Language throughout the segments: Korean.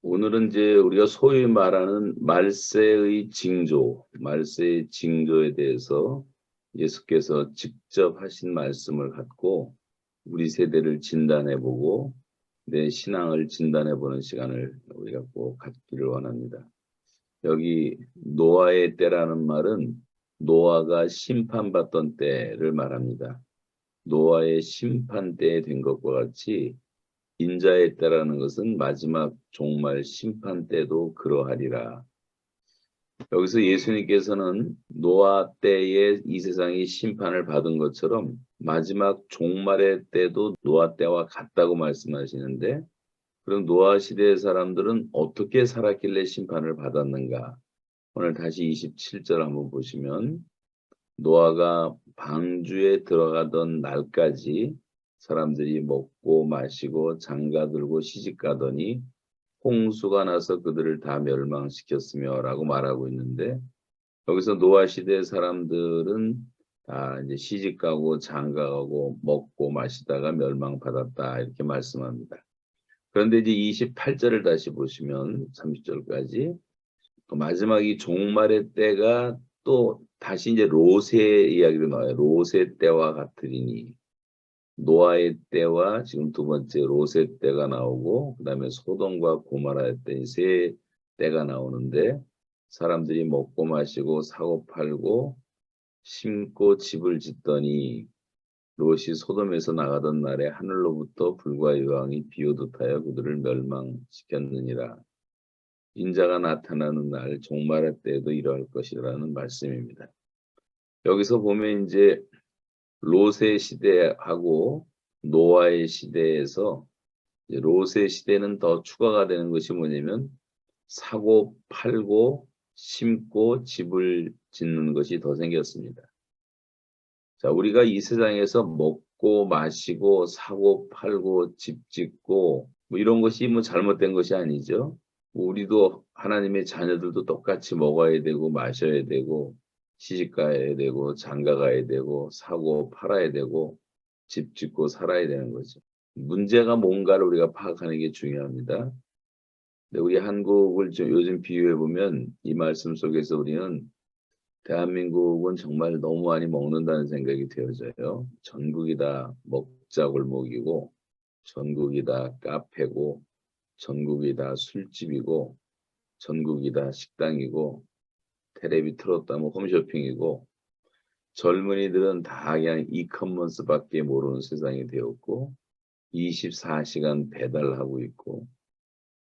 오늘은 이제 우리가 소위 말하는 말세의 징조에 대해서 예수께서 직접 하신 말씀을 갖고 우리 세대를 진단해보고 내 신앙을 진단해보는 시간을 우리가 꼭 갖기를 원합니다. 여기 노아의 때라는 말은 노아가 심판받던 때를 말합니다. 노아의 심판 때에 된 것과 같이 인자의 때라는 것은 마지막 종말 심판 때도 그러하리라. 여기서 예수님께서는 노아 때에 이 세상이 심판을 받은 것처럼 마지막 종말의 때도 노아 때와 같다고 말씀하시는데, 그럼 노아 시대의 사람들은 어떻게 살았길래 심판을 받았는가? 오늘 다시 27절 한번 보시면, 노아가 방주에 들어가던 날까지 사람들이 먹고 마시고 장가들고 시집가더니 홍수가 나서 그들을 다 멸망시켰으며 라고 말하고 있는데, 여기서 노아 시대 사람들은 다 이제 시집가고 장가가고 먹고 마시다가 멸망받았다 이렇게 말씀합니다. 그런데 이제 28절을 다시 보시면 30절까지 마지막 이 종말의 때가 또 다시 이제 롯의 이야기로 나와요. 롯의 때와 같으리니, 노아의 때와 지금 두 번째 롯의 때가 나오고, 그 다음에 소돔과 고모라의 때 세 때가 나오는데, 사람들이 먹고 마시고 사고 팔고 심고 집을 짓더니 롯이 소돔에서 나가던 날에 하늘로부터 불과 유황이 비오듯 하여 그들을 멸망시켰느니라. 인자가 나타나는 날 종말의 때에도 이러할 것이라는 말씀입니다. 여기서 보면 이제 롯의 시대하고 노아의 시대에서 롯의 시대는 더 추가가 되는 것이 뭐냐면 사고 팔고 심고 집을 짓는 것이 더 생겼습니다. 자, 우리가 이 세상에서 먹고 마시고 사고 팔고 집 짓고 뭐 이런 것이 뭐 잘못된 것이 아니죠. 우리도 하나님의 자녀들도 똑같이 먹어야 되고 마셔야 되고 시집 가야 되고 장가 가야 되고 사고 팔아야 되고 집 짓고 살아야 되는 거죠. 문제가 뭔가를 우리가 파악하는 게 중요합니다. 근데 우리 한국을 요즘 비유해 보면 이 말씀 속에서 우리는 대한민국은 정말 너무 많이 먹는다는 생각이 되어져요. 전국이 다 먹자 골목이고, 전국이 다 카페고, 전국이 다 술집이고, 전국이 다 식당이고, 텔레비 틀었다면 홈쇼핑이고, 젊은이들은 다 그냥 이커머스밖에 모르는 세상이 되었고, 24시간 배달하고 있고,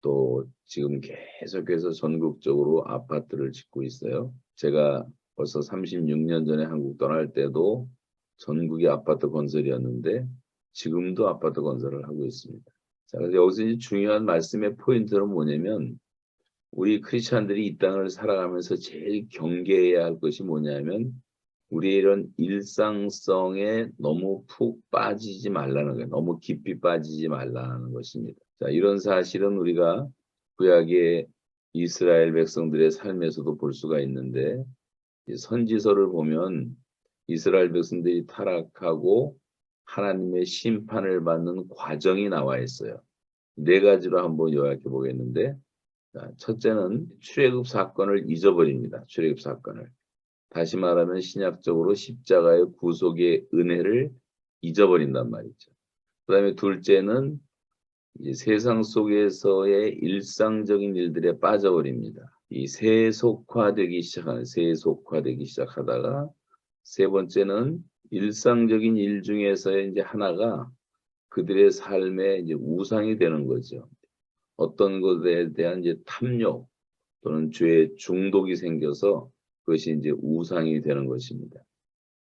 또 지금 계속해서 전국적으로 아파트를 짓고 있어요. 제가 벌써 36년 전에 한국 떠날 때도 전국이 아파트 건설이었는데 지금도 아파트 건설을 하고 있습니다. 자, 그래서 여기서 이제 중요한 말씀의 포인트는 뭐냐면, 우리 크리스찬들이 이 땅을 살아가면서 제일 경계해야 할 것이 뭐냐면, 우리의 이런 일상성에 너무 푹 빠지지 말라는 거예요. 너무 깊이 빠지지 말라는 것입니다. 자, 이런 사실은 우리가 구약의 이스라엘 백성들의 삶에서도 볼 수가 있는데, 선지서를 보면 이스라엘 백성들이 타락하고 하나님의 심판을 받는 과정이 나와 있어요. 네 가지로 한번 요약해 보겠는데, 첫째는 출애굽 사건을 잊어버립니다. 출애굽 사건을. 다시 말하면 신약적으로 십자가의 구속의 은혜를 잊어버린단 말이죠. 그 다음에 둘째는 이제 세상 속에서의 일상적인 일들에 빠져버립니다. 이 세속화되기 시작하다가, 세 번째는 일상적인 일 중에서의 이제 하나가 그들의 삶의 이제 우상이 되는 거죠. 어떤 것에 대한 이제 탐욕 또는 죄의 중독이 생겨서 그것이 이제 우상이 되는 것입니다.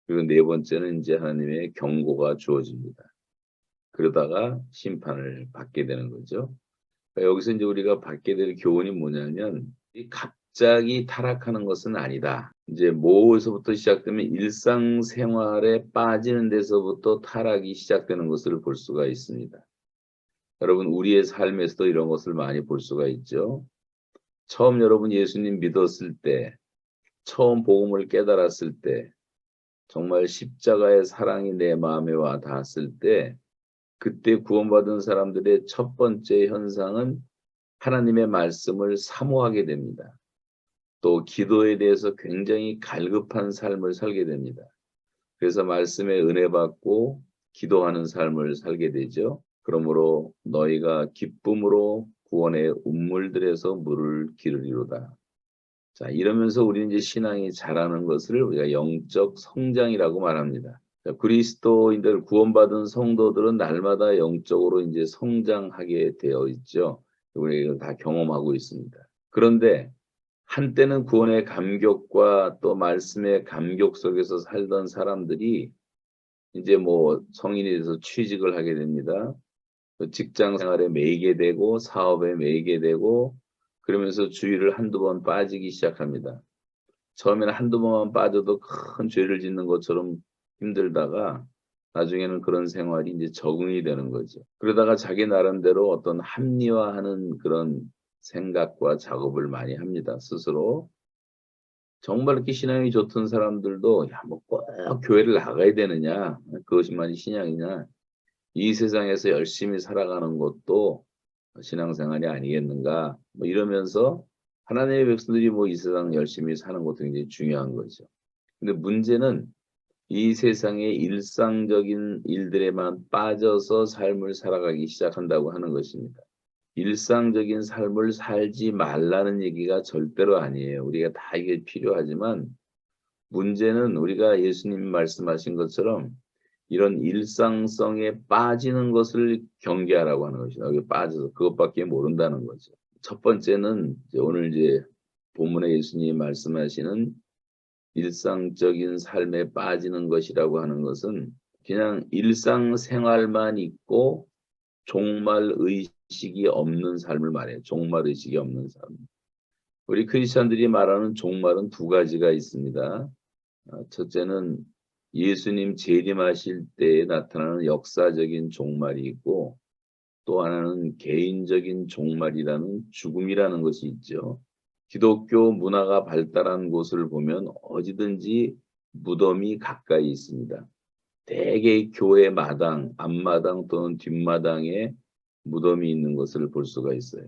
그리고 네 번째는 이제 하나님의 경고가 주어집니다. 그러다가 심판을 받게 되는 거죠. 그러니까 여기서 이제 우리가 받게 될 교훈이 뭐냐면, 갑자기 타락하는 것은 아니다. 이제 뭐에서부터 시작되면 일상생활에 빠지는 데서부터 타락이 시작되는 것을 볼 수가 있습니다. 여러분, 우리의 삶에서도 이런 것을 많이 볼 수가 있죠. 처음 여러분 예수님 믿었을 때, 처음 복음을 깨달았을 때, 정말 십자가의 사랑이 내 마음에 와 닿았을 때, 그때 구원받은 사람들의 첫 번째 현상은 하나님의 말씀을 사모하게 됩니다. 또 기도에 대해서 굉장히 갈급한 삶을 살게 됩니다. 그래서 말씀에 은혜 받고 기도하는 삶을 살게 되죠. 그러므로 너희가 기쁨으로 구원의 운물들에서 물을 기르리로다. 자, 이러면서 우리는 이제 신앙이 자라는 것을 우리가 영적 성장이라고 말합니다. 자, 그리스도인들 구원받은 성도들은 날마다 영적으로 이제 성장하게 되어 있죠. 우리가 이걸 다 경험하고 있습니다. 그런데 한때는 구원의 감격과 또 말씀의 감격 속에서 살던 사람들이 이제 뭐 성인이 돼서 취직을 하게 됩니다. 직장 생활에 매이게 되고 사업에 매이게 되고 그러면서 주의를 한두 번 빠지기 시작합니다. 처음에는 한두 번만 빠져도 큰 죄를 짓는 것처럼 힘들다가 나중에는 그런 생활이 이제 적응이 되는 거죠. 그러다가 자기 나름대로 어떤 합리화하는 그런 생각과 작업을 많이 합니다. 스스로. 정말 이렇게 신앙이 좋던 사람들도 야, 뭐 꼭 교회를 나가야 되느냐? 그것이만이 신앙이냐? 이 세상에서 열심히 살아가는 것도 신앙생활이 아니겠는가? 뭐 이러면서 하나님의 백성들이 뭐 이 세상 열심히 사는 것도 굉장히 중요한 거죠. 근데 문제는 이 세상의 일상적인 일들에만 빠져서 삶을 살아가기 시작한다고 하는 것입니다. 일상적인 삶을 살지 말라는 얘기가 절대로 아니에요. 우리가 다 이게 필요하지만 문제는 우리가 예수님이 말씀하신 것처럼 이런 일상성에 빠지는 것을 경계하라고 하는 것이다. 여기 빠져서 그것밖에 모른다는 거죠. 첫 번째는 오늘 이제 본문에 예수님이 말씀하시는 일상적인 삶에 빠지는 것이라고 하는 것은 그냥 일상생활만 있고 종말 의식이 없는 삶을 말해요. 종말 의식이 없는 삶. 우리 크리스천들이 말하는 종말은 두 가지가 있습니다. 첫째는 예수님 재림하실 때에 나타나는 역사적인 종말이 있고 또 하나는 개인적인 종말이라는 죽음이라는 것이 있죠. 기독교 문화가 발달한 곳을 보면 어디든지 무덤이 가까이 있습니다. 대개 교회 마당, 앞마당 또는 뒷마당에 무덤이 있는 것을 볼 수가 있어요.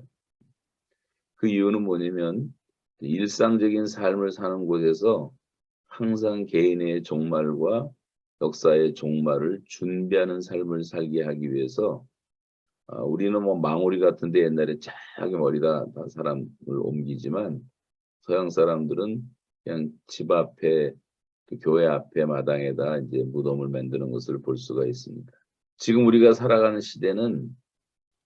그 이유는 뭐냐면 일상적인 삶을 사는 곳에서 항상 개인의 종말과 역사의 종말을 준비하는 삶을 살게 하기 위해서 우리는 뭐 망우리 같은데 옛날에 작게 머리다 사람을 옮기지만 서양 사람들은 그냥 집 앞에 그 교회 앞에 마당에다 이제 무덤을 만드는 것을 볼 수가 있습니다. 지금 우리가 살아가는 시대는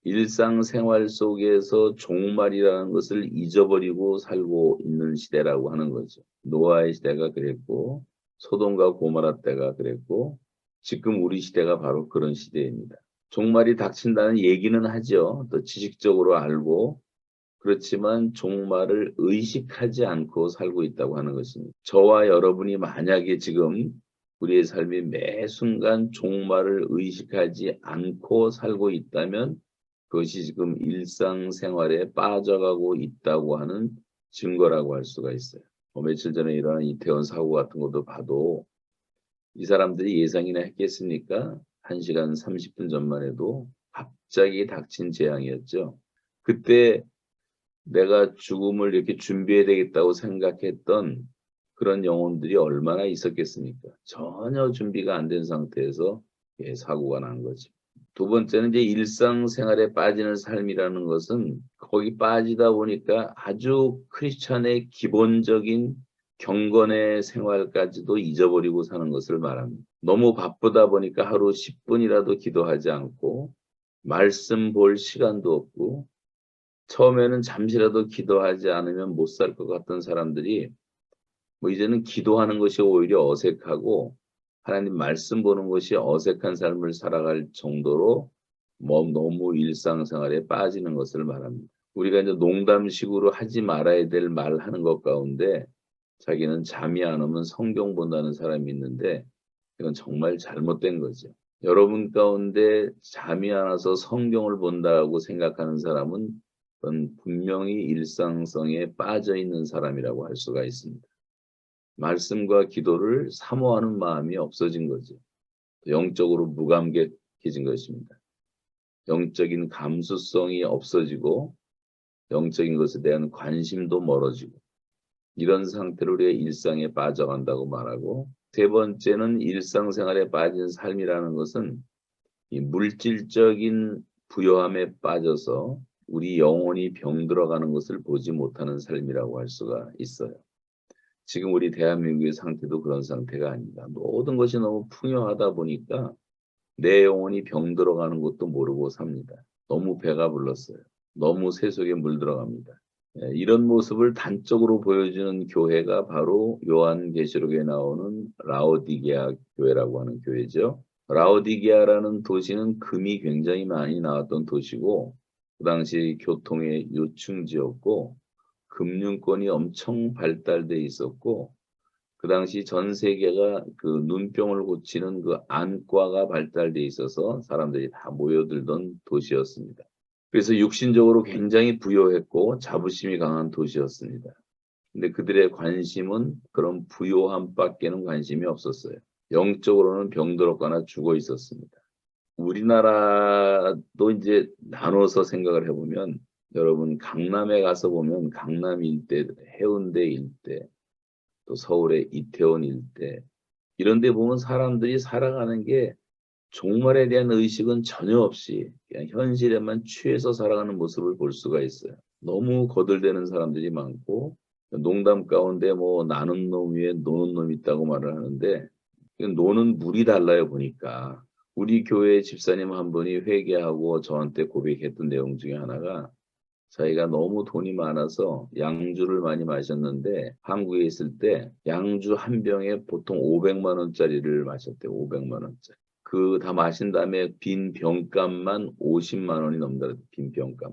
일상생활 속에서 종말이라는 것을 잊어버리고 살고 있는 시대라고 하는 거죠. 노아의 시대가 그랬고 소돔과 고모라 때가 그랬고 지금 우리 시대가 바로 그런 시대입니다. 종말이 닥친다는 얘기는 하죠. 또 지식적으로 알고 그렇지만 종말을 의식하지 않고 살고 있다고 하는 것입니다. 저와 여러분이 만약에 지금 우리의 삶이 매 순간 종말을 의식하지 않고 살고 있다면 그것이 지금 일상생활에 빠져가고 있다고 하는 증거라고 할 수가 있어요. 며칠 전에 일어난 이태원 사고 같은 것도 봐도 이 사람들이 예상이나 했겠습니까? 1시간 30분 전만 해도 갑자기 닥친 재앙이었죠. 그때 내가 죽음을 이렇게 준비해야 되겠다고 생각했던 그런 영혼들이 얼마나 있었겠습니까? 전혀 준비가 안 된 상태에서 사고가 난 거죠. 두 번째는 이제 일상생활에 빠지는 삶이라는 것은 거기 빠지다 보니까 아주 크리스찬의 기본적인 경건의 생활까지도 잊어버리고 사는 것을 말합니다. 너무 바쁘다 보니까 하루 10분이라도 기도하지 않고 말씀 볼 시간도 없고 처음에는 잠시라도 기도하지 않으면 못 살 것 같던 사람들이 뭐 이제는 기도하는 것이 오히려 어색하고 하나님 말씀 보는 것이 어색한 삶을 살아갈 정도로 뭐 너무 일상생활에 빠지는 것을 말합니다. 우리가 이제 농담식으로 하지 말아야 될 말 하는 것 가운데 자기는 잠이 안 오면 성경 본다는 사람이 있는데 이건 정말 잘못된 거죠. 여러분 가운데 잠이 안 와서 성경을 본다고 생각하는 사람은 그건 분명히 일상성에 빠져 있는 사람이라고 할 수가 있습니다. 말씀과 기도를 사모하는 마음이 없어진 거죠. 영적으로 무감각해진 것입니다. 영적인 감수성이 없어지고 영적인 것에 대한 관심도 멀어지고 이런 상태로 우리가 일상에 빠져간다고 말하고 세 번째는 일상생활에 빠진 삶이라는 것은 이 물질적인 부요함에 빠져서 우리 영혼이 병들어가는 것을 보지 못하는 삶이라고 할 수가 있어요. 지금 우리 대한민국의 상태도 그런 상태가 아닙니다. 모든 것이 너무 풍요하다 보니까 내 영혼이 병들어가는 것도 모르고 삽니다. 너무 배가 불렀어요. 너무 세속에 물들어갑니다. 이런 모습을 단적으로 보여주는 교회가 바로 요한계시록에 나오는 라오디게아 교회라고 하는 교회죠. 라오디게아라는 도시는 금이 굉장히 많이 나왔던 도시고 그 당시 교통의 요충지였고 금융권이 엄청 발달돼 있었고 그 당시 전 세계가 그 눈병을 고치는 그 안과가 발달돼 있어서 사람들이 다 모여들던 도시였습니다. 그래서 육신적으로 굉장히 부유했고 자부심이 강한 도시였습니다. 근데 그들의 관심은 그런 부요함밖에는 관심이 없었어요. 영적으로는 병들었거나 죽어 있었습니다. 우리나라도 이제 나눠서 생각을 해보면 여러분 강남에 가서 보면 강남 일대, 해운대 일대, 또 서울의 이태원 일대 이런 데 보면 사람들이 살아가는 게 종말에 대한 의식은 전혀 없이 그냥 현실에만 취해서 살아가는 모습을 볼 수가 있어요. 너무 거들대는 사람들이 많고 농담 가운데 뭐 나는 놈 위에 노는 놈이 있다고 말을 하는데 노는 물이 달라요 보니까. 우리 교회 집사님 한 분이 회개하고 저한테 고백했던 내용 중에 하나가 자기가 너무 돈이 많아서 양주를 많이 마셨는데 한국에 있을 때 양주 한 병에 보통 500만 원짜리를 마셨대요. 500만 원짜리. 그 다 마신 다음에 빈 병값만 50만 원이 넘는다. 빈 병값.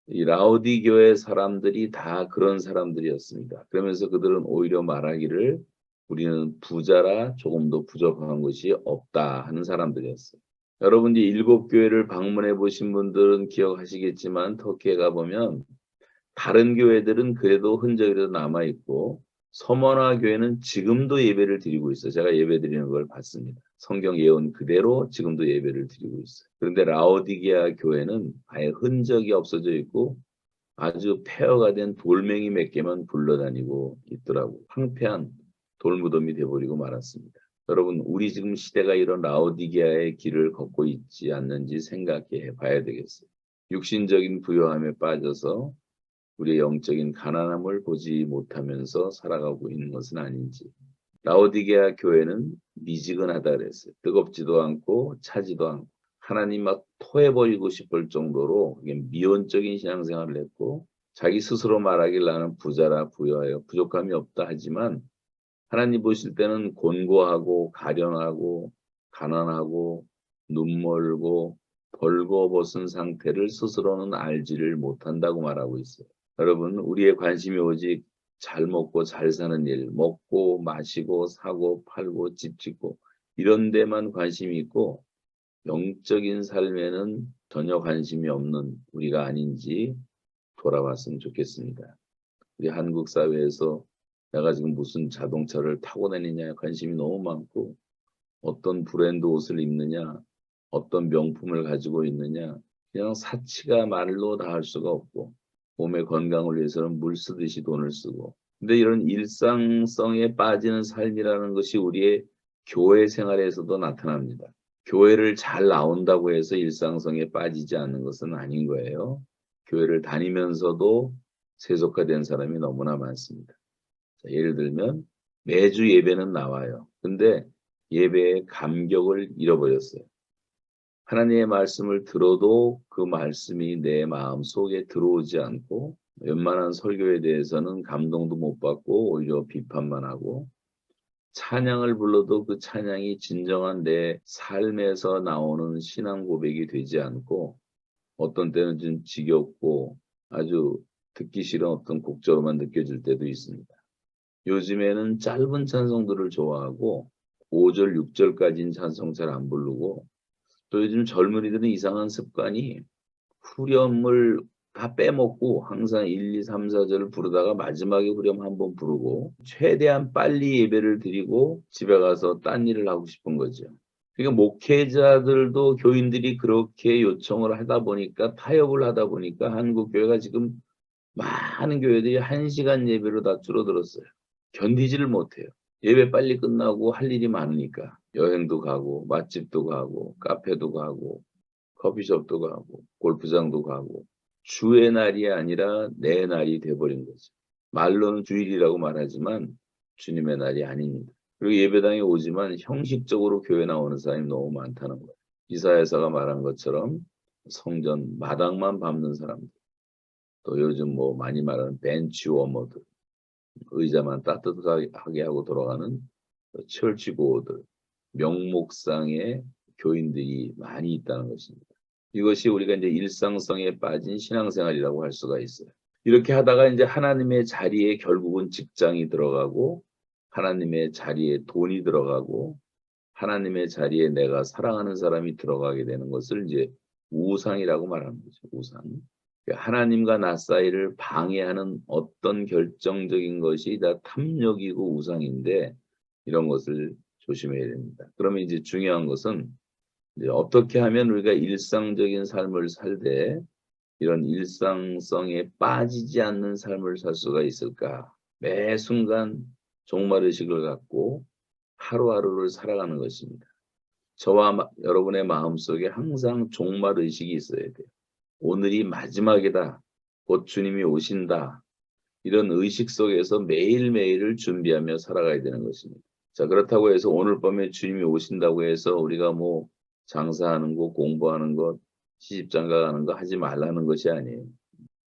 이 라오디 교회 사람들이 다 그런 사람들이었습니다. 그러면서 그들은 오히려 말하기를 우리는 부자라 조금 더 부족한 것이 없다 하는 사람들이었어요. 여러분이 일곱 교회를 방문해 보신 분들은 기억하시겠지만 터키에 가보면 다른 교회들은 그래도 흔적이라도 남아있고 서머나 교회는 지금도 예배를 드리고 있어요. 제가 예배 드리는 걸 봤습니다. 성경 예언 그대로 지금도 예배를 드리고 있어요. 그런데 라오디게아 교회는 아예 흔적이 없어져 있고 아주 폐허가 된 돌멩이 몇 개만 굴러다니고 있더라고요. 황폐한 돌무덤이 되어버리고 말았습니다. 여러분 우리 지금 시대가 이런 라오디게아의 길을 걷고 있지 않는지 생각해 봐야 되겠어요. 육신적인 부요함에 빠져서 우리의 영적인 가난함을 보지 못하면서 살아가고 있는 것은 아닌지. 라오디게아 교회는 미지근하다 그랬어요. 뜨겁지도 않고 차지도 않고 하나님 막 토해버리고 싶을 정도로 미온적인 신앙생활을 했고 자기 스스로 말하길 나는 부자라 부여하여 부족함이 없다 하지만 하나님 보실 때는 곤고하고 가련하고 가난하고 눈멀고 벌거벗은 상태를 스스로는 알지를 못한다고 말하고 있어요. 여러분 우리의 관심이 오직 잘 먹고 잘 사는 일, 먹고 마시고 사고 팔고 집 짓고 이런 데만 관심이 있고 영적인 삶에는 전혀 관심이 없는 우리가 아닌지 돌아봤으면 좋겠습니다. 우리 한국 사회에서 내가 지금 무슨 자동차를 타고 다니냐에 관심이 너무 많고 어떤 브랜드 옷을 입느냐, 어떤 명품을 가지고 있느냐 그냥 사치가 말로 다 할 수가 없고 몸의 건강을 위해서는 물 쓰듯이 돈을 쓰고 근데 이런 일상성에 빠지는 삶이라는 것이 우리의 교회 생활에서도 나타납니다. 교회를 잘 나온다고 해서 일상성에 빠지지 않는 것은 아닌 거예요. 교회를 다니면서도 세속화된 사람이 너무나 많습니다. 자, 예를 들면 매주 예배는 나와요. 근데 예배의 감격을 잃어버렸어요. 하나님의 말씀을 들어도 그 말씀이 내 마음 속에 들어오지 않고 웬만한 설교에 대해서는 감동도 못 받고 오히려 비판만 하고 찬양을 불러도 그 찬양이 진정한 내 삶에서 나오는 신앙 고백이 되지 않고 어떤 때는 좀 지겹고 아주 듣기 싫은 어떤 곡조로만 느껴질 때도 있습니다. 요즘에는 짧은 찬송들을 좋아하고 5절, 6절까지는 찬송 잘 안 부르고 또 요즘 젊은이들은 이상한 습관이 후렴을 다 빼먹고 항상 1, 2, 3, 4절을 부르다가 마지막에 후렴 한번 부르고 최대한 빨리 예배를 드리고 집에 가서 딴 일을 하고 싶은 거죠. 그러니까 목회자들도 교인들이 그렇게 요청을 하다 보니까 타협을 하다 보니까 한국 교회가 지금 많은 교회들이 1시간 예배로 다 줄어들었어요. 견디지를 못해요. 예배 빨리 끝나고 할 일이 많으니까 여행도 가고 맛집도 가고 카페도 가고 커피숍도 가고 골프장도 가고 주의 날이 아니라 내 날이 돼버린 거죠. 말로는 주일이라고 말하지만 주님의 날이 아닙니다. 그리고 예배당에 오지만 형식적으로 교회 나오는 사람이 너무 많다는 거예요. 이사야서가 말한 것처럼 성전 마당만 밟는 사람들, 또 요즘 뭐 많이 말하는 벤치 워머들, 의자만 따뜻하게 하고 돌아가는 철치고들, 명목상의 교인들이 많이 있다는 것입니다. 이것이 우리가 이제 일상성에 빠진 신앙생활이라고 할 수가 있어요. 이렇게 하다가 이제 하나님의 자리에 결국은 직장이 들어가고 하나님의 자리에 돈이 들어가고 하나님의 자리에 내가 사랑하는 사람이 들어가게 되는 것을 이제 우상이라고 말하는 거죠. 우상. 하나님과 나 사이를 방해하는 어떤 결정적인 것이 다 탐욕이고 우상인데 이런 것을 조심해야 됩니다. 그러면 이제 중요한 것은 이제 어떻게 하면 우리가 일상적인 삶을 살 때 이런 일상성에 빠지지 않는 삶을 살 수가 있을까? 매 순간 종말의식을 갖고 하루하루를 살아가는 것입니다. 저와 여러분의 마음속에 항상 종말의식이 있어야 돼요. 오늘이 마지막이다. 곧 주님이 오신다. 이런 의식 속에서 매일매일을 준비하며 살아가야 되는 것입니다. 자, 그렇다고 해서 오늘 밤에 주님이 오신다고 해서 우리가 뭐 장사하는 거, 공부하는 것, 시집 장가 가는 거 하지 말라는 것이 아니에요.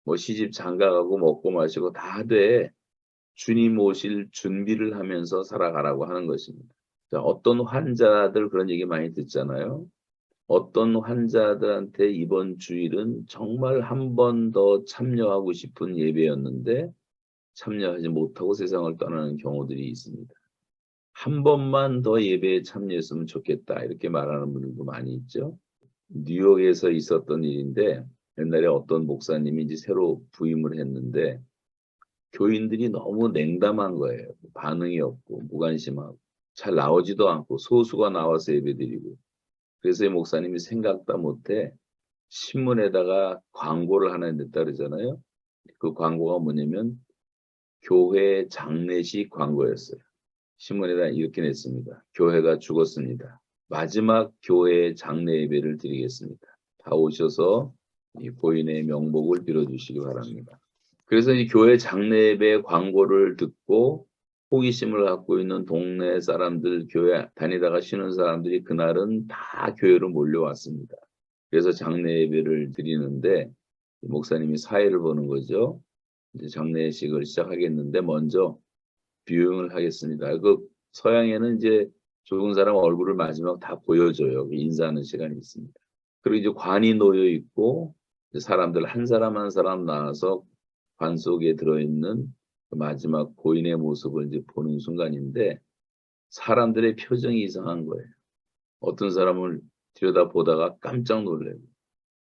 뭐 시집 장가 가고 먹고 마시고 다 돼. 주님 오실 준비를 하면서 살아가라고 하는 것입니다. 자, 어떤 환자들 그런 얘기 많이 듣잖아요. 어떤 환자들한테 이번 주일은 정말 한 번 더 참여하고 싶은 예배였는데 참여하지 못하고 세상을 떠나는 경우들이 있습니다. 한 번만 더 예배에 참여했으면 좋겠다 이렇게 말하는 분들도 많이 있죠. 뉴욕에서 있었던 일인데 옛날에 어떤 목사님이 이제 새로 부임을 했는데 교인들이 너무 냉담한 거예요. 반응이 없고 무관심하고 잘 나오지도 않고 소수가 나와서 예배드리고 그래서 이 목사님이 생각도 못해 신문에다가 광고를 하나 냈다 그러잖아요. 그 광고가 뭐냐면 교회 장례식 광고였어요. 신문에다 이렇게 냈습니다. 교회가 죽었습니다. 마지막 교회 장례 예배를 드리겠습니다. 다 오셔서 이 고인의 명복을 빌어주시기 바랍니다. 그래서 이 교회 장례 예배 광고를 듣고 호기심을 갖고 있는 동네 사람들, 교회 다니다가 쉬는 사람들이 그날은 다 교회로 몰려왔습니다. 그래서 장례 예배를 드리는데 목사님이 사회를 보는 거죠. 이제 장례식을 시작하겠는데 먼저 뷰잉을 하겠습니다. 그 서양에는 이제 죽은 사람 얼굴을 마지막 다 보여줘요. 인사하는 시간이 있습니다. 그리고 이제 관이 놓여 있고 사람들 한 사람 한 사람 나와서 관 속에 들어있는 그 마지막 고인의 모습을 이제 보는 순간인데 사람들의 표정이 이상한 거예요. 어떤 사람을 들여다보다가 깜짝 놀래고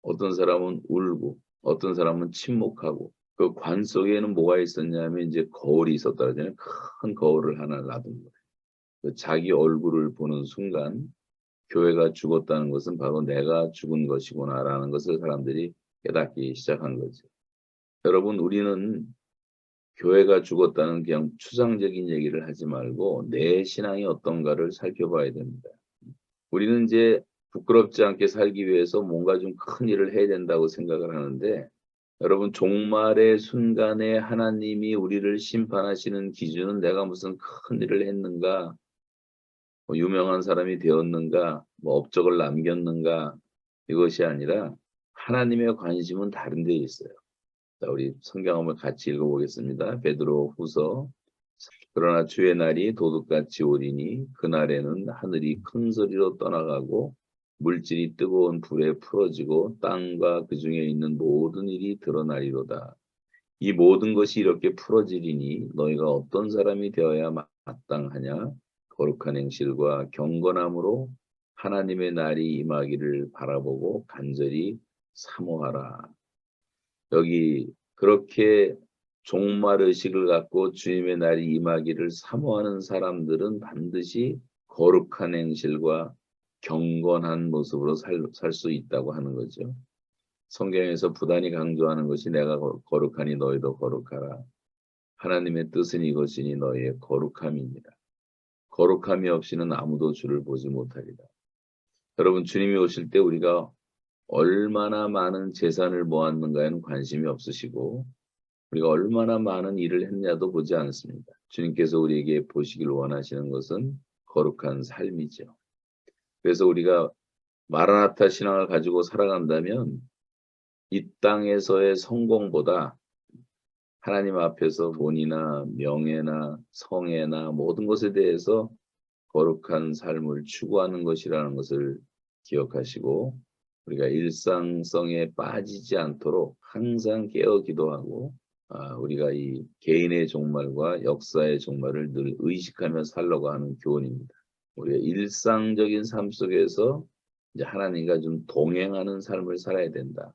어떤 사람은 울고 어떤 사람은 침묵하고 그 관 속에는 뭐가 있었냐면 이제 거울이 있었다 그러잖아요. 큰 거울을 하나 놔둔 거예요. 그 자기 얼굴을 보는 순간 교회가 죽었다는 것은 바로 내가 죽은 것이구나라는 것을 사람들이 깨닫기 시작한 거죠. 여러분 우리는 교회가 죽었다는 그냥 추상적인 얘기를 하지 말고 내 신앙이 어떤가를 살펴봐야 됩니다. 우리는 이제 부끄럽지 않게 살기 위해서 뭔가 좀 큰 일을 해야 된다고 생각을 하는데 여러분 종말의 순간에 하나님이 우리를 심판하시는 기준은 내가 무슨 큰 일을 했는가 뭐 유명한 사람이 되었는가 뭐 업적을 남겼는가 이것이 아니라 하나님의 관심은 다른 데 있어요. 자, 우리 성경 한번 같이 읽어보겠습니다. 베드로 후서 그러나 주의 날이 도둑같이 오리니 그날에는 하늘이 큰 소리로 떠나가고 물질이 뜨거운 불에 풀어지고 땅과 그 중에 있는 모든 일이 드러나리로다. 이 모든 것이 이렇게 풀어지리니 너희가 어떤 사람이 되어야 마땅하냐? 거룩한 행실과 경건함으로 하나님의 날이 임하기를 바라보고 간절히 사모하라. 여기 그렇게 종말의식을 갖고 주님의 날이 임하기를 사모하는 사람들은 반드시 거룩한 행실과 경건한 모습으로 살 수 있다고 하는 거죠. 성경에서 부단히 강조하는 것이 내가 거룩하니 너희도 거룩하라. 하나님의 뜻은 이것이니 너희의 거룩함이니라. 거룩함이 없이는 아무도 주를 보지 못하리라. 여러분, 주님이 오실 때 우리가 얼마나 많은 재산을 모았는가에는 관심이 없으시고 우리가 얼마나 많은 일을 했냐도 보지 않습니다. 주님께서 우리에게 보시길 원하시는 것은 거룩한 삶이죠. 그래서 우리가 마라나타 신앙을 가지고 살아간다면 이 땅에서의 성공보다 하나님 앞에서 돈이나 명예나 성애나 모든 것에 대해서 거룩한 삶을 추구하는 것이라는 것을 기억하시고 우리가 일상성에 빠지지 않도록 항상 깨어 기도하고 우리가 이 개인의 종말과 역사의 종말을 늘 의식하며 살려고 하는 교훈입니다. 우리가 일상적인 삶 속에서 이제 하나님과 좀 동행하는 삶을 살아야 된다.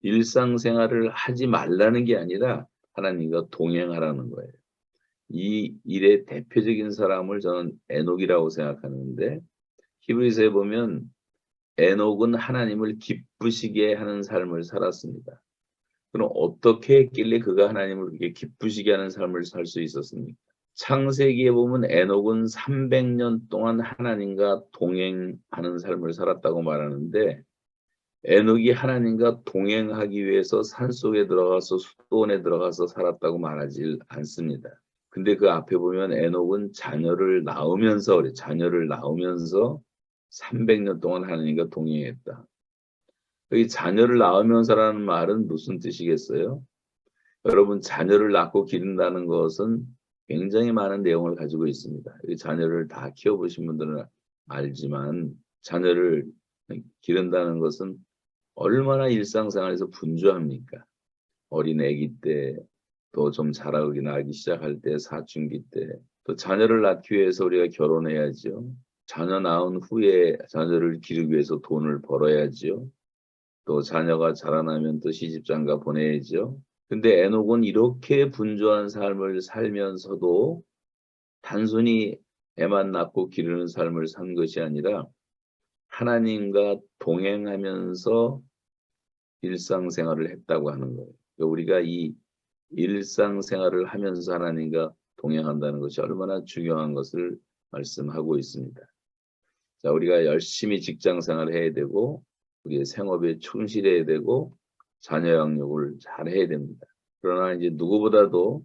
일상생활을 하지 말라는 게 아니라 하나님과 동행하라는 거예요. 이 일의 대표적인 사람을 저는 에녹이라고 생각하는데 히브리서에 보면 에녹은 하나님을 기쁘시게 하는 삶을 살았습니다. 그럼 어떻게 했길래 그가 하나님을 그렇게 기쁘시게 하는 삶을 살 수 있었습니까? 창세기에 보면 에녹은 300년 동안 하나님과 동행하는 삶을 살았다고 말하는데 에녹이 하나님과 동행하기 위해서 산속에 들어가서 수도원에 들어가서 살았다고 말하지 않습니다. 근데 그 앞에 보면 에녹은 자녀를 낳으면서 300년 동안 하나님과 동행했다. 여기 자녀를 낳으면서라는 말은 무슨 뜻이겠어요? 여러분, 자녀를 낳고 기른다는 것은 굉장히 많은 내용을 가지고 있습니다. 자녀를 다 키워보신 분들은 알지만 자녀를 기른다는 것은 얼마나 일상생활에서 분주합니까? 어린 아기 때, 또 좀 자라기 나기 시작할 때, 사춘기 때, 또 자녀를 낳기 위해서 우리가 결혼해야죠. 자녀 낳은 후에 자녀를 기르기 위해서 돈을 벌어야죠. 또 자녀가 자라나면 또 시집장가 보내야죠. 근데 에녹은 이렇게 분주한 삶을 살면서도 단순히 애만 낳고 기르는 삶을 산 것이 아니라 하나님과 동행하면서 일상생활을 했다고 하는 거예요. 그러니까 우리가 이 일상생활을 하면서 하나님과 동행한다는 것이 얼마나 중요한 것을 말씀하고 있습니다. 자, 우리가 열심히 직장생활을 해야 되고 우리의 생업에 충실해야 되고 자녀 양육을 잘 해야 됩니다. 그러나 이제 누구보다도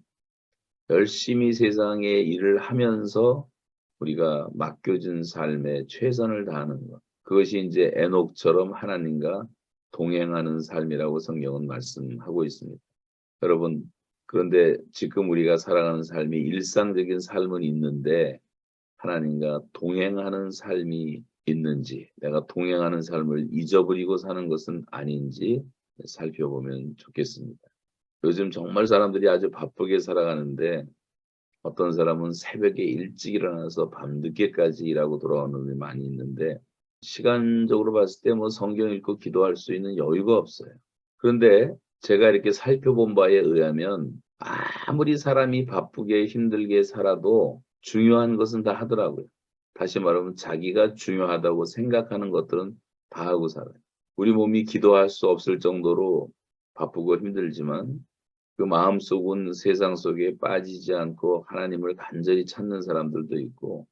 열심히 세상에 일을 하면서 우리가 맡겨진 삶에 최선을 다하는 것. 그것이 이제 에녹처럼 하나님과 동행하는 삶이라고 성경은 말씀하고 있습니다. 여러분, 그런데 지금 우리가 살아가는 삶이 일상적인 삶은 있는데 하나님과 동행하는 삶이 있는지, 내가 동행하는 삶을 잊어버리고 사는 것은 아닌지 살펴보면 좋겠습니다. 요즘 정말 사람들이 아주 바쁘게 살아가는데 어떤 사람은 새벽에 일찍 일어나서 밤늦게까지 일하고 돌아오는 분이 많이 있는데 시간적으로 봤을 때 뭐 성경 읽고 기도할 수 있는 여유가 없어요. 그런데 제가 이렇게 살펴본 바에 의하면 아무리 사람이 바쁘게 힘들게 살아도 중요한 것은 다 하더라고요. 다시 말하면 자기가 중요하다고 생각하는 것들은 다 하고 살아요. 우리 몸이 기도할 수 없을 정도로 바쁘고 힘들지만 그 마음속은 세상 속에 빠지지 않고 하나님을 간절히 찾는 사람들도 있고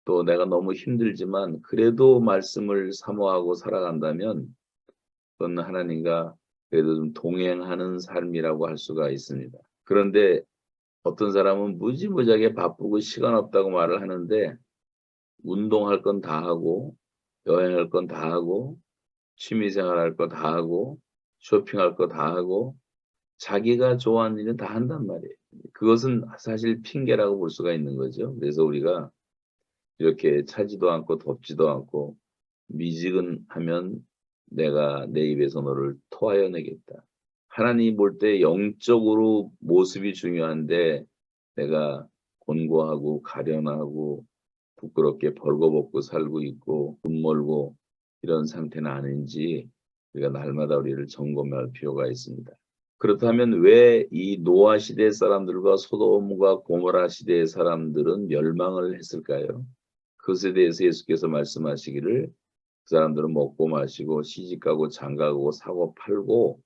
또 내가 너무 힘들지만 그래도 말씀을 사모하고 살아간다면 그건 하나님과 그래도 좀 동행하는 삶이라고 할 수가 있습니다. 그런데 어떤 사람은 무지무지하게 바쁘고 시간 없다고 말을 하는데 운동할 건 다 하고 여행할 건 다 하고 취미생활 할 거 다 하고 쇼핑할 거 다 하고 자기가 좋아하는 일은 다 한단 말이에요. 그것은 사실 핑계라고 볼 수가 있는 거죠. 그래서 우리가 이렇게 차지도 않고 덥지도 않고 미지근하면 내가 내 입에서 너를 토하여 내겠다. 하나님이 볼 때 영적으로 모습이 중요한데 내가 곤고하고 가련하고 부끄럽게 벌거벗고 살고 있고 돈 멀고 이런 상태는 아닌지 우리가 날마다 우리를 점검할 필요가 있습니다. 그렇다면 왜 이 노아 시대 사람들과 소돔과 고모라 시대의 사람들은 멸망을 했을까요? 그것에 대해서 예수께서 말씀하시기를 그 사람들은 먹고 마시고 시집가고 장가가고 사고 팔고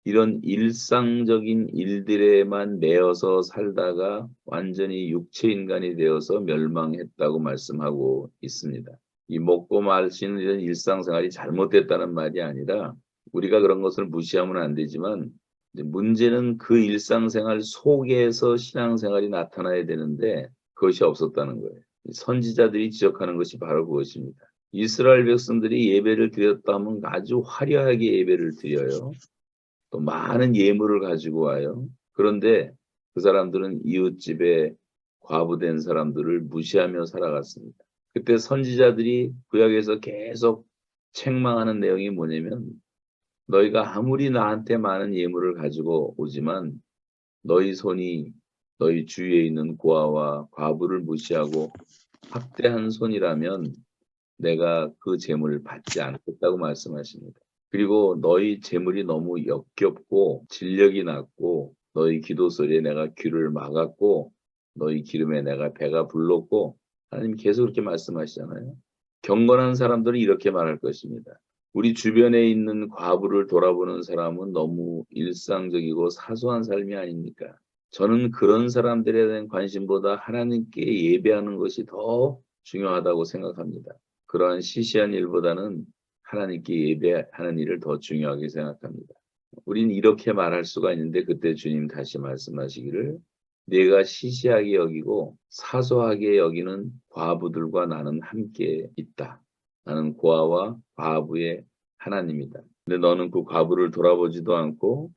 이런 일상적인 일들에만 매여서 살다가 완전히 육체 인간이 되어서 멸망했다고 말씀하고 있습니다. 이 먹고 마시는 이런 일상생활이 잘못됐다는 말이 아니라 우리가 그런 것을 무시하면 안 되지만 이제 문제는 그 일상생활 속에서 신앙생활이 나타나야 되는데 그것이 없었다는 거예요. 선지자들이 지적하는 것이 바로 그것입니다. 이스라엘 백성들이 예배를 드렸다 하면 아주 화려하게 예배를 드려요. 또 많은 예물을 가지고 와요. 그런데 그 사람들은 이웃집에 과부된 사람들을 무시하며 살아갔습니다. 그때 선지자들이 구약에서 계속 책망하는 내용이 뭐냐면 너희가 아무리 나한테 많은 예물을 가지고 오지만 너희 손이 너희 주위에 있는 고아와 과부를 무시하고 학대한 손이라면 내가 그 재물을 받지 않겠다고 말씀하십니다. 그리고 너희 재물이 너무 역겹고 질력이 낮고 너희 기도 소리에 내가 귀를 막았고 너희 기름에 내가 배가 불렀고 하나님 계속 그렇게 말씀하시잖아요. 경건한 사람들은 이렇게 말할 것입니다. 우리 주변에 있는 과부를 돌아보는 사람은 너무 일상적이고 사소한 삶이 아닙니까? 저는 그런 사람들에 대한 관심보다 하나님께 예배하는 것이 더 중요하다고 생각합니다. 그러한 시시한 일보다는 하나님께 예배하는 일을 더 중요하게 생각합니다. 우린 이렇게 말할 수가 있는데 그때 주님 다시 말씀하시기를 내가 시시하게 여기고 사소하게 여기는 과부들과 나는 함께 있다. 나는 고아와 과부의 하나님이다. 근데 너는 그 과부를 돌아보지도 않고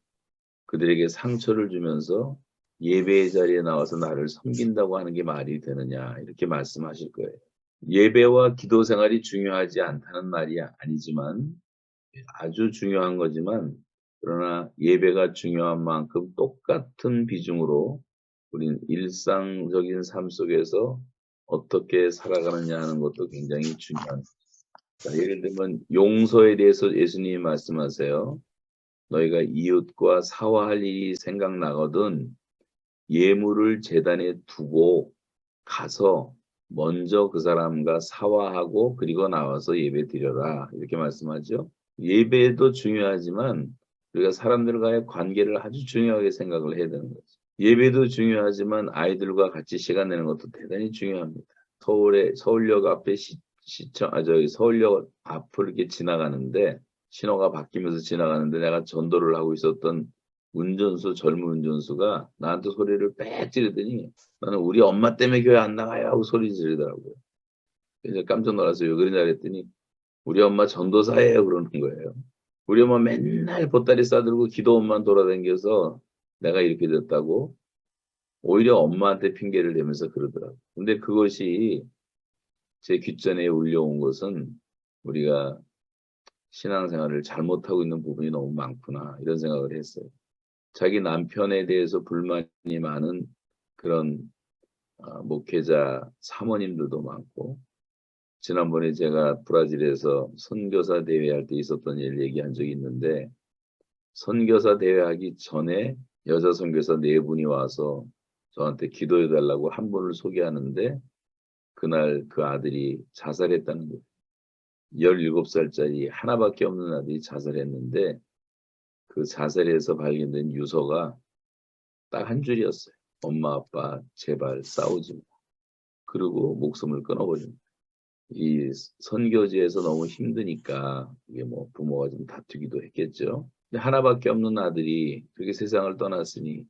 그들에게 상처를 주면서 예배의 자리에 나와서 나를 섬긴다고 하는 게 말이 되느냐 이렇게 말씀하실 거예요. 예배와 기도 생활이 중요하지 않다는 말이 아니지만 아주 중요한 거지만 그러나 예배가 중요한 만큼 똑같은 비중으로 우린 일상적인 삶 속에서 어떻게 살아가느냐 하는 것도 굉장히 중요합니다. 예를 들면 용서에 대해서 예수님이 말씀하세요. 너희가 이웃과 사화할 일이 생각나거든 예물을 제단에 두고 가서 먼저 그 사람과 사화하고 그리고 나와서 예배 드려라 이렇게 말씀하죠. 예배도 중요하지만 우리가 사람들과의 관계를 아주 중요하게 생각을 해야 되는 거죠. 예배도 중요하지만 아이들과 같이 시간 내는 것도 대단히 중요합니다. 서울역 앞에 서울역 앞을 이렇게 지나가는데 신호가 바뀌면서 지나가는데 내가 전도를 하고 있었던 젊은 운전수가 나한테 소리를 빽 지르더니 나는 우리 엄마 때문에 교회 안 나가요 하고 소리 지르더라고요. 그래서 깜짝 놀라서 왜 그러냐 그랬더니 우리 엄마 전도사예요 그러는 거예요. 우리 엄마 맨날 보따리 싸들고 기도원만 돌아다녀서 내가 이렇게 됐다고 오히려 엄마한테 핑계를 대면서 그러더라고요. 근데 그것이 제 귓전에 울려온 것은 우리가 신앙생활을 잘못하고 있는 부분이 너무 많구나 이런 생각을 했어요. 자기 남편에 대해서 불만이 많은 그런 목회자 사모님들도 많고 지난번에 제가 브라질에서 선교사 대회할 때 있었던 일을 얘기한 적이 있는데 선교사 대회하기 전에 여자 선교사 4분이 와서 저한테 기도해 달라고 한 분을 소개하는데 그날 그 아들이 자살했다는 거예요. 17살짜리 하나밖에 없는 아들이 자살했는데 그 자살에서 발견된 유서가 딱 한 줄이었어요. 엄마 아빠 제발 싸우지 마. 그리고 목숨을 끊어버립니다. 이 선교지에서 너무 힘드니까 이게 뭐 부모가 좀 다투기도 했겠죠. 근데 하나밖에 없는 아들이 그렇게 세상을 떠났으니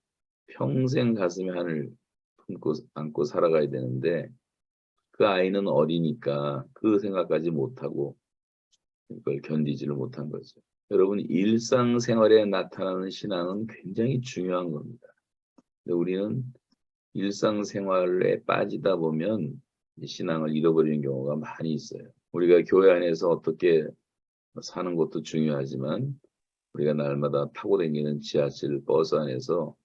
평생 가슴에 하늘 품고 안고 살아가야 되는데 그 아이는 어리니까 그 생각까지 못하고 그걸 견디지를 못한 거죠. 여러분 일상생활에 나타나는 신앙은 굉장히 중요한 겁니다. 근데 우리는 일상생활에 빠지다 보면 신앙을 잃어버리는 경우가 많이 있어요. 우리가 교회 안에서 어떻게 사는 것도 중요하지만 우리가 날마다 타고 다니는 지하철, 버스 안에서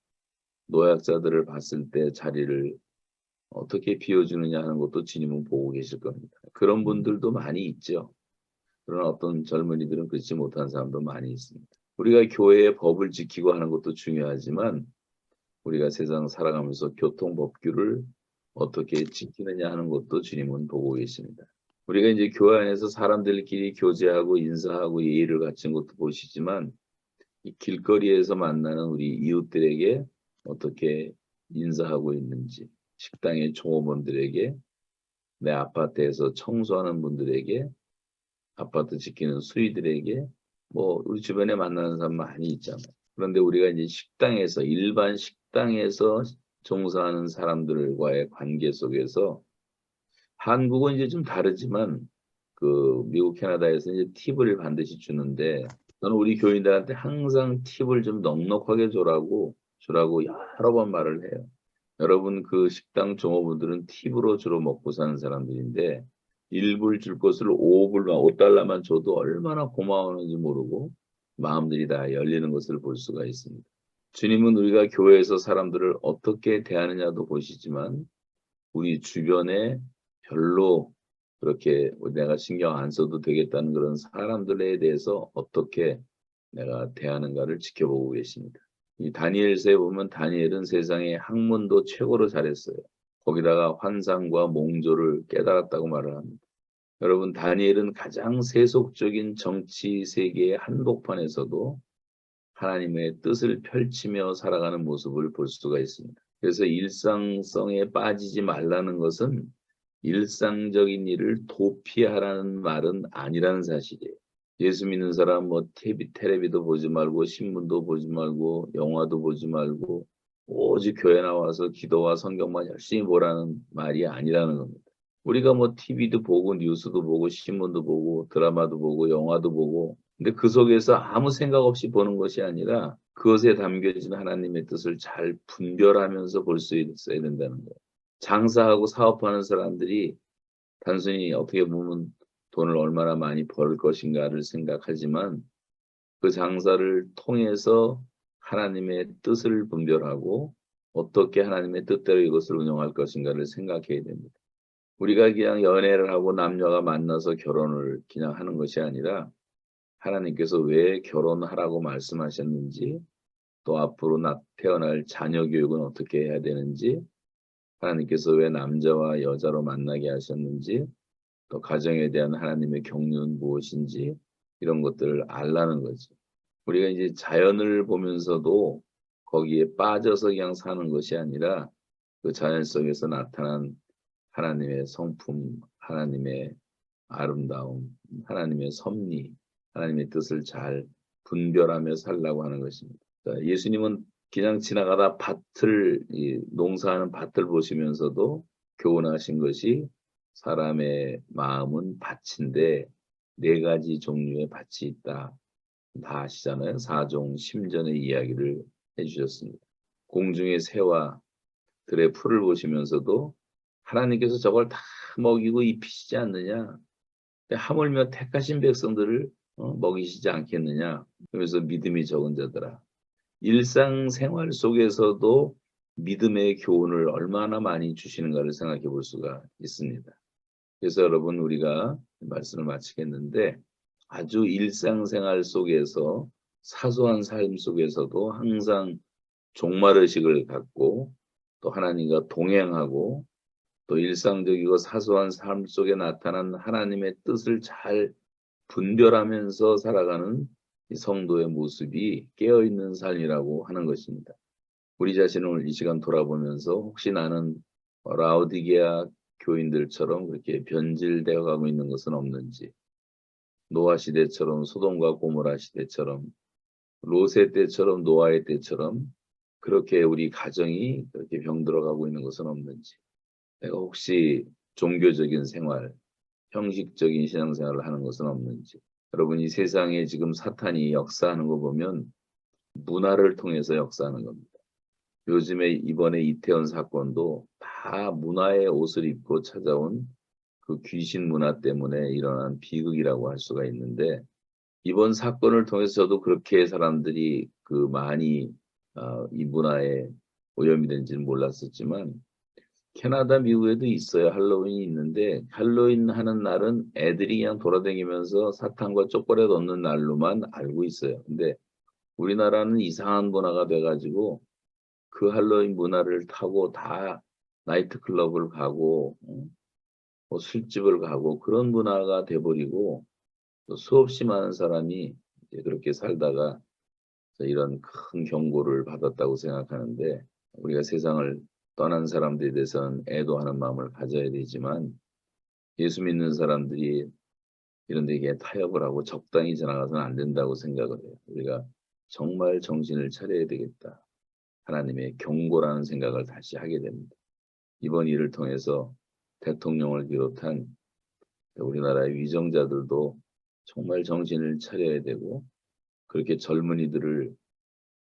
노약자들을 봤을 때 자리를 어떻게 비워주느냐 하는 것도 주님은 보고 계실 겁니다. 그런 분들도 많이 있죠. 그러나 어떤 젊은이들은 그렇지 못한 사람도 많이 있습니다. 우리가 교회의 법을 지키고 하는 것도 중요하지만 우리가 세상 살아가면서 교통법규를 어떻게 지키느냐 하는 것도 주님은 보고 계십니다. 우리가 이제 교회 안에서 사람들끼리 교제하고 인사하고 예의를 갖춘 것도 보시지만 이 길거리에서 만나는 우리 이웃들에게 어떻게 인사하고 있는지, 식당의 종업원들에게, 내 아파트에서 청소하는 분들에게, 아파트 지키는 수의들에게, 뭐 우리 주변에 만나는 사람 많이 있잖아요. 그런데 우리가 이제 식당에서, 일반 식당에서 종사하는 사람들과의 관계 속에서 한국은 이제 좀 다르지만 그 미국 캐나다에서 이제 팁을 반드시 주는데, 저는 우리 교인들한테 항상 팁을 좀 넉넉하게 주라고 여러 번 말을 해요. 여러분 그 식당 종업원들은 팁으로 주로 먹고 사는 사람들인데 1불 줄 것을 5불만 5달러만 줘도 얼마나 고마워하는지 모르고 마음들이 다 열리는 것을 볼 수가 있습니다. 주님은 우리가 교회에서 사람들을 어떻게 대하느냐도 보시지만 우리 주변에 별로 그렇게 내가 신경 안 써도 되겠다는 그런 사람들에 대해서 어떻게 내가 대하는가를 지켜보고 계십니다. 이 다니엘서에 보면 다니엘은 세상에 학문도 최고로 잘했어요. 거기다가 환상과 몽조를 깨달았다고 말을 합니다. 여러분, 다니엘은 가장 세속적인 정치 세계의 한복판에서도 하나님의 뜻을 펼치며 살아가는 모습을 볼 수가 있습니다. 그래서 일상성에 빠지지 말라는 것은 일상적인 일을 도피하라는 말은 아니라는 사실이에요. 예수 믿는 사람 뭐 텔레비도 보지 말고 신문도 보지 말고 영화도 보지 말고 오직 교회 나와서 기도와 성경만 열심히 보라는 말이 아니라는 겁니다. 우리가 뭐 TV도 보고 뉴스도 보고 신문도 보고 드라마도 보고 영화도 보고, 근데 그 속에서 아무 생각 없이 보는 것이 아니라 그것에 담겨진 하나님의 뜻을 잘 분별하면서 볼 수 있어야 된다는 거예요. 장사하고 사업하는 사람들이 단순히 어떻게 보면 돈을 얼마나 많이 벌 것인가를 생각하지만 그 장사를 통해서 하나님의 뜻을 분별하고 어떻게 하나님의 뜻대로 이것을 운영할 것인가를 생각해야 됩니다. 우리가 그냥 연애를 하고 남녀가 만나서 결혼을 그냥 하는 것이 아니라 하나님께서 왜 결혼하라고 말씀하셨는지, 또 앞으로 태어날 자녀 교육은 어떻게 해야 되는지, 하나님께서 왜 남자와 여자로 만나게 하셨는지, 또 가정에 대한 하나님의 경륜은 무엇인지 이런 것들을 알라는 거죠. 우리가 이제 자연을 보면서도 거기에 빠져서 그냥 사는 것이 아니라 그 자연 속에서 나타난 하나님의 성품, 하나님의 아름다움, 하나님의 섭리, 하나님의 뜻을 잘 분별하며 살라고 하는 것입니다. 예수님은 그냥 지나가다 농사하는 밭을 보시면서도 교훈하신 것이 사람의 마음은 밭인데 4가지 종류의 밭이 있다. 다 아시잖아요. 4종 심전의 이야기를 해주셨습니다. 공중의 새와 들의 풀을 보시면서도 하나님께서 저걸 다 먹이고 입히시지 않느냐. 하물며 택하신 백성들을 먹이시지 않겠느냐. 그래서 믿음이 적은 자들아. 일상생활 속에서도 믿음의 교훈을 얼마나 많이 주시는가를 생각해 볼 수가 있습니다. 그래서 여러분, 우리가 말씀을 마치겠는데 아주 일상생활 속에서 사소한 삶 속에서도 항상 종말의식을 갖고 또 하나님과 동행하고 또 일상적이고 사소한 삶 속에 나타난 하나님의 뜻을 잘 분별하면서 살아가는 이 성도의 모습이 깨어있는 삶이라고 하는 것입니다. 우리 자신을 이 시간 돌아보면서 혹시 나는 라오디게아 교인들처럼 그렇게 변질되어 가고 있는 것은 없는지, 노아 시대처럼 소돔과 고모라 시대처럼 롯의 때처럼 노아의 때처럼 그렇게 우리 가정이 그렇게 병들어가고 있는 것은 없는지, 내가 혹시 종교적인 생활, 형식적인 신앙생활을 하는 것은 없는지. 여러분, 이 세상에 지금 사탄이 역사하는 거 보면 문화를 통해서 역사하는 겁니다. 요즘에 이번에 이태원 사건도 다 문화의 옷을 입고 찾아온 그 귀신 문화 때문에 일어난 비극이라고 할 수가 있는데, 이번 사건을 통해서 저도 그렇게 사람들이 많이 이 문화에 오염이 된지는 몰랐었지만 캐나다, 미국에도 있어요. 할로윈이 있는데 할로윈 하는 날은 애들이 그냥 돌아다니면서 사탕과 초콜릿 얻는 날로만 알고 있어요. 근데 우리나라는 이상한 문화가 돼가지고 그 할로윈 문화를 타고 다 나이트클럽을 가고 뭐 술집을 가고 그런 문화가 돼버리고 또 수없이 많은 사람이 이제 그렇게 살다가 이런 큰 경고를 받았다고 생각하는데 우리가 세상을 떠난 사람들에 대해서는 애도하는 마음을 가져야 되지만 예수 믿는 사람들이 이런 데에 타협을 하고 적당히 지나가서는 안 된다고 생각을 해요. 우리가 정말 정신을 차려야 되겠다. 하나님의 경고라는 생각을 다시 하게 됩니다. 이번 일을 통해서 대통령을 비롯한 우리나라의 위정자들도 정말 정신을 차려야 되고 그렇게 젊은이들을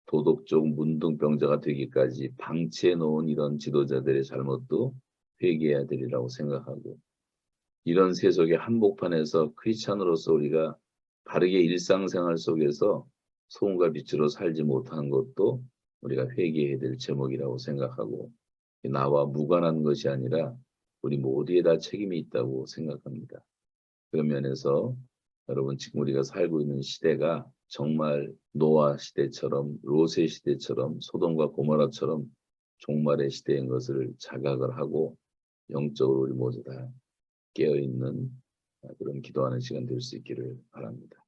도덕적 문둥병자가 되기까지 방치해 놓은 이런 지도자들의 잘못도 회개해야 되리라고 생각하고 이런 세속의 한복판에서 크리스찬으로서 우리가 바르게 일상생활 속에서 소금과 빛으로 살지 못하는 것도 우리가 회개해야 될 제목이라고 생각하고 나와 무관한 것이 아니라 우리 모두에 다 책임이 있다고 생각합니다. 그런 면에서 여러분 지금 우리가 살고 있는 시대가 정말 노아 시대처럼 롯의 시대처럼 소돔과 고모라처럼 종말의 시대인 것을 자각을 하고 영적으로 우리 모두 다 깨어있는 그런 기도하는 시간 될 수 있기를 바랍니다.